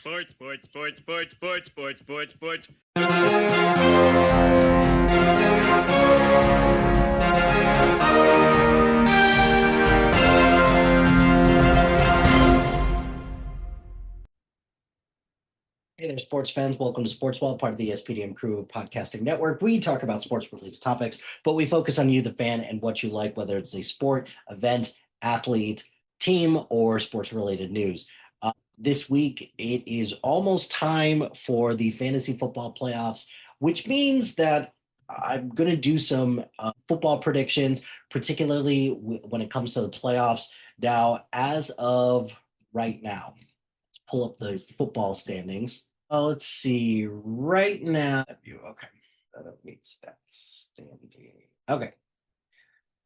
Sports, sports, sports, sports, sports, sports, sports, sports. Hey there, sports fans. Welcome to Sportsball, part of the SPDM Crew Podcasting Network. We talk about sports-related topics, but we focus on you, the fan, and what you like, whether it's a sport, event, athlete, team, or sports-related news. This week, it is almost time for the fantasy football playoffs, which means that I'm going to do some football predictions, particularly when it comes to the playoffs. Now, as of right now, let's pull up the football standings. Let's see. Right now, okay. Meets that standing. Okay.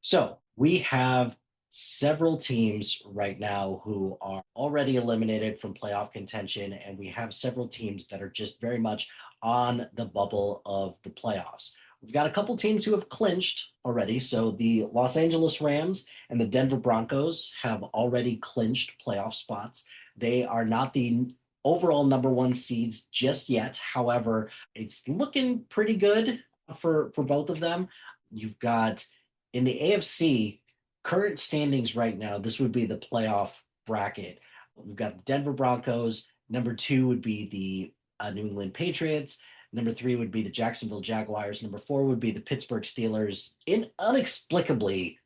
So we have several teams right now who are already eliminated from playoff contention, and we have several teams that are just very much on the bubble of the playoffs. We've got a couple teams who have clinched already. So the Los Angeles Rams and the Denver Broncos have already clinched playoff spots. They are not the overall number one seeds just yet. However, it's looking pretty good for both of them. You've got in the AFC current standings right now, this would be the playoff bracket. We've got the Denver Broncos. Number two would be the New England Patriots. Number three would be the Jacksonville Jaguars. Number four would be the Pittsburgh Steelers. Inexplicably,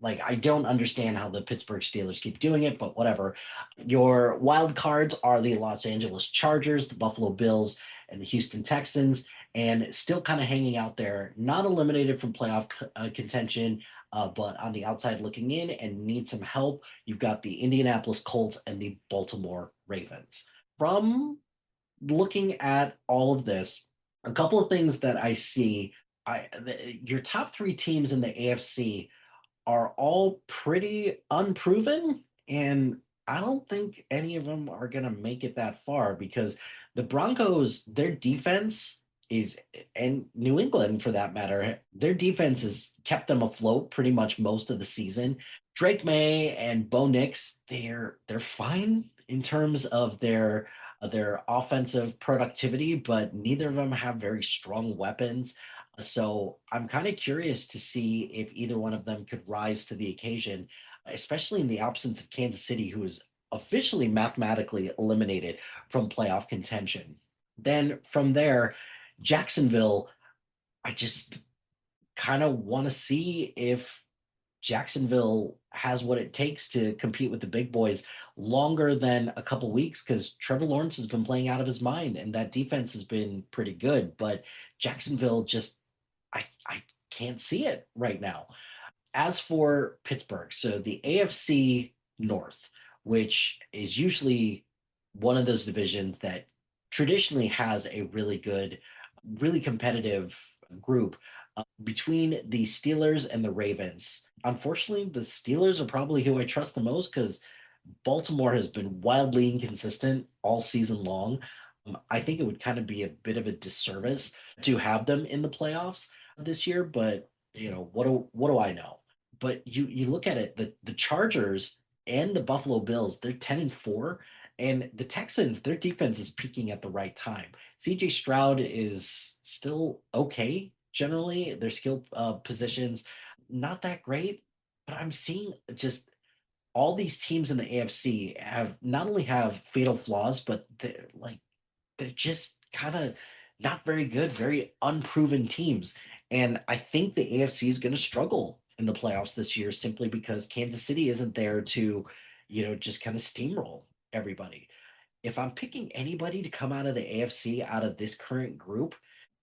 like, I don't understand how the Pittsburgh Steelers keep doing it, but whatever. Your wild cards are the Los Angeles Chargers, the Buffalo Bills, and the Houston Texans, and still kind of hanging out there, not eliminated from playoff contention, but on the outside looking in and need some help. You've got the Indianapolis Colts and the Baltimore Ravens. From looking at all of this, a couple of things that I see. Your top three teams in the AFC are all pretty unproven, and I don't think any of them are going to make it that far because the Broncos, their defense is, and New England for that matter, their defense has kept them afloat pretty much most of the season. Drake May and Bo Nix, they're fine in terms of their offensive productivity, but neither of them have very strong weapons. So I'm kind of curious to see if either one of them could rise to the occasion, especially in the absence of Kansas City, who is officially mathematically eliminated from playoff contention. Then from there, Jacksonville, I just kind of want to see if Jacksonville has what it takes to compete with the big boys longer than a couple weeks because Trevor Lawrence has been playing out of his mind and that defense has been pretty good. But Jacksonville just, I can't see it right now. As for Pittsburgh, so the AFC North, which is usually one of those divisions that traditionally has a really good, really competitive group between the Steelers and the Ravens. Unfortunately, the Steelers are probably who I trust the most because Baltimore has been wildly inconsistent all season long. I think it would kind of be a bit of a disservice to have them in the playoffs this year, but what do I know? But you look at it, the Chargers and the Buffalo Bills, they're 10-4, and the Texans, their defense is peaking at the right time. CJ Stroud is still okay generally. Their skill positions not that great, but I'm seeing just all these teams in the AFC have not only have fatal flaws, but they're just kind of not very good, very unproven teams. And I think the AFC is going to struggle in the playoffs this year simply because Kansas City isn't there to, just kind of steamroll everybody. If I'm picking anybody to come out of the AFC out of this current group,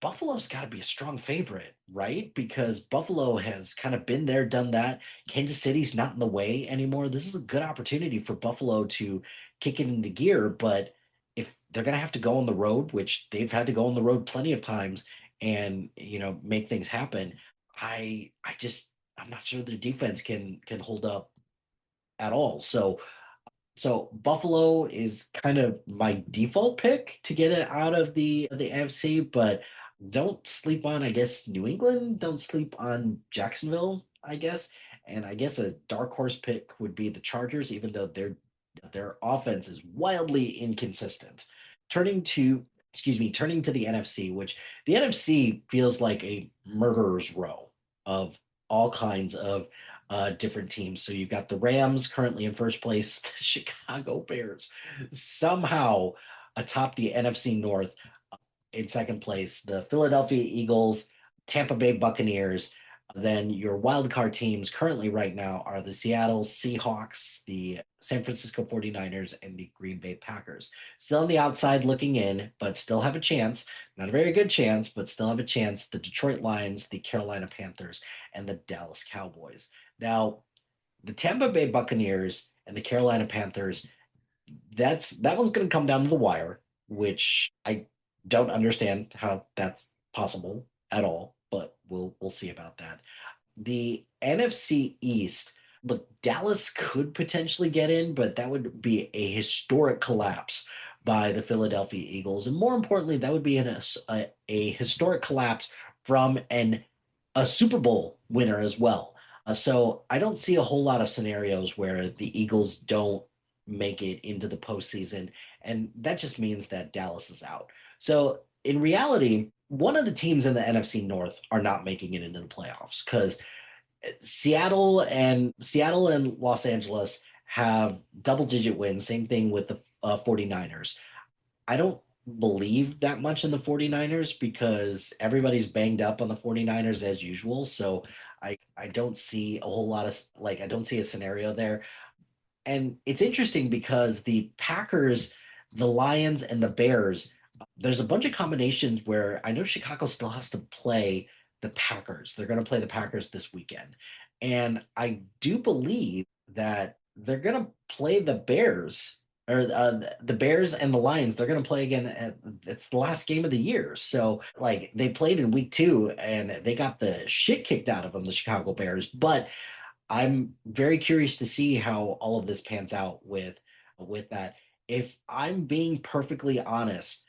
Buffalo's got to be a strong favorite, right? Because Buffalo has kind of been there, done that. Kansas City's not in the way anymore. This is a good opportunity for Buffalo to kick it into gear. But if they're going to have to go on the road, which they've had to go on the road plenty of times and, make things happen, I'm not sure their defense can hold up at all. So Buffalo is kind of my default pick to get it out of the AFC, but don't sleep on, I guess, New England. Don't sleep on Jacksonville, I guess. And I guess a dark horse pick would be the Chargers, even though their offense is wildly inconsistent. turning to turning to the NFC, which the NFC feels like a murderer's row of all kinds of different teams. So you've got the Rams currently in first place, the Chicago Bears somehow atop the NFC North in second place, the Philadelphia Eagles, Tampa Bay Buccaneers. Then your wild card teams currently right now are the Seattle Seahawks, the San Francisco 49ers, and the Green Bay Packers. Still on the outside looking in, but still have a chance. Not a very good chance, but still have a chance. The Detroit Lions, the Carolina Panthers, and the Dallas Cowboys. Now, the Tampa Bay Buccaneers and the Carolina Panthers, that one's going to come down to the wire, which I don't understand how that's possible at all, but we'll see about that. The NFC East, look, Dallas could potentially get in, but that would be a historic collapse by the Philadelphia Eagles, and more importantly, that would be a historic collapse from a Super Bowl winner as well. So I don't see a whole lot of scenarios where the Eagles don't make it into the postseason, and that just means that Dallas is out. So in reality, one of the teams in the NFC North are not making it into the playoffs because Seattle and Los Angeles have double digit wins. Same thing with the 49ers. I don't believe that much in the 49ers because everybody's banged up on the 49ers as usual. So I don't see a whole lot of I don't see a scenario there. And it's interesting because the Packers, the Lions, and the Bears, there's a bunch of combinations where I know Chicago still has to play the Packers. They're going to play the Packers this weekend. And I do believe that they're going to play the Bears or the Bears and the Lions. They're going to play again. It's the last game of the year. So, they played in week 2 and they got the shit kicked out of them, the Chicago Bears. But I'm very curious to see how all of this pans out with that. If I'm being perfectly honest,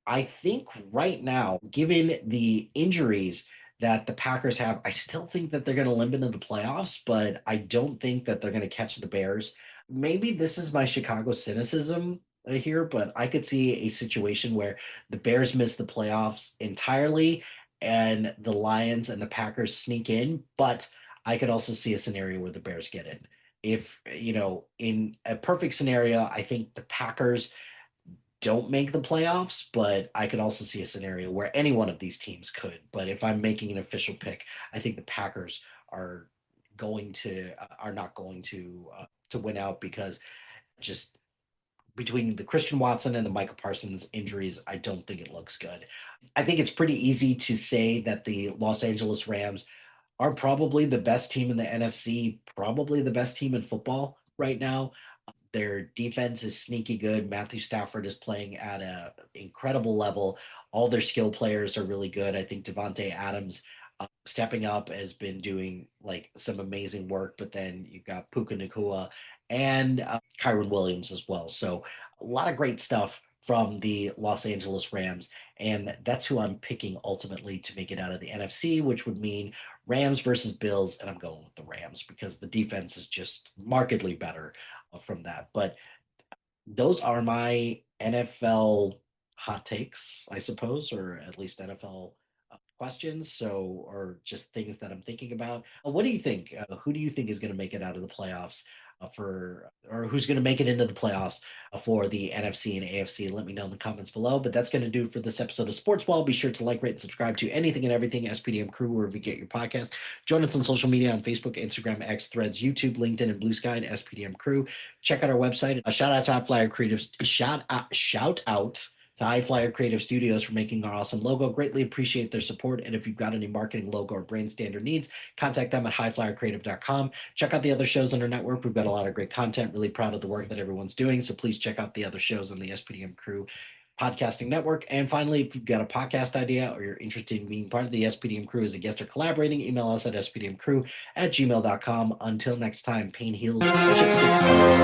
I think right now, given the injuries that the Packers have, I still think that they're going to limp into the playoffs, but I don't think that they're going to catch the Bears. Maybe this is my Chicago cynicism here, but I could see a situation where the Bears miss the playoffs entirely and the Lions and the Packers sneak in, but I could also see a scenario where the Bears get in. If, in a perfect scenario, I think the Packers don't make the playoffs, but I could also see a scenario where any one of these teams could. But if I'm making an official pick, I think the Packers are not going to win out because just between the Christian Watson and the Michael Parsons injuries, I don't think it looks good. I think it's pretty easy to say that the Los Angeles Rams are probably the best team in the NFC, probably the best team in football right now. Their defense is sneaky good. Matthew Stafford is playing at an incredible level. All their skill players are really good. I think Devontae Adams stepping up has been doing some amazing work. But then you've got Puka Nacua and Kyron Williams as well. So a lot of great stuff from the Los Angeles Rams. And that's who I'm picking ultimately to make it out of the NFC, which would mean Rams versus Bills. And I'm going with the Rams because the defense is just markedly better from that. But those are my NFL hot takes, I suppose, or at least NFL questions. So, or just things that I'm thinking about. What do you think? Who do you think is going to make it out of the playoffs or who's going to make it into the playoffs for the NFC and AFC? Let me know in the comments below. But that's going to do it for this episode of Sportsball. Be sure to like, rate, and subscribe to anything and everything SPDM Crew wherever you get your podcast. Join us on social media on Facebook, Instagram, X, Threads, YouTube, LinkedIn, and Blue Sky at SPDM Crew. Check out our website. A shout out to High Flyer Creatives. Shout out to High Flyer Creative Studios for making our awesome logo. Greatly appreciate their support. And if you've got any marketing, logo, or brand standard needs, contact them at highflyercreative.com. Check out the other shows on our network. We've got a lot of great content. Really proud of the work that everyone's doing. So please check out the other shows on the SPDM Crew podcasting network. And finally, if you've got a podcast idea or you're interested in being part of the SPDM Crew as a guest or collaborating, email us at spdmcrew@gmail.com. Until next time, pain heals, friendships make stars.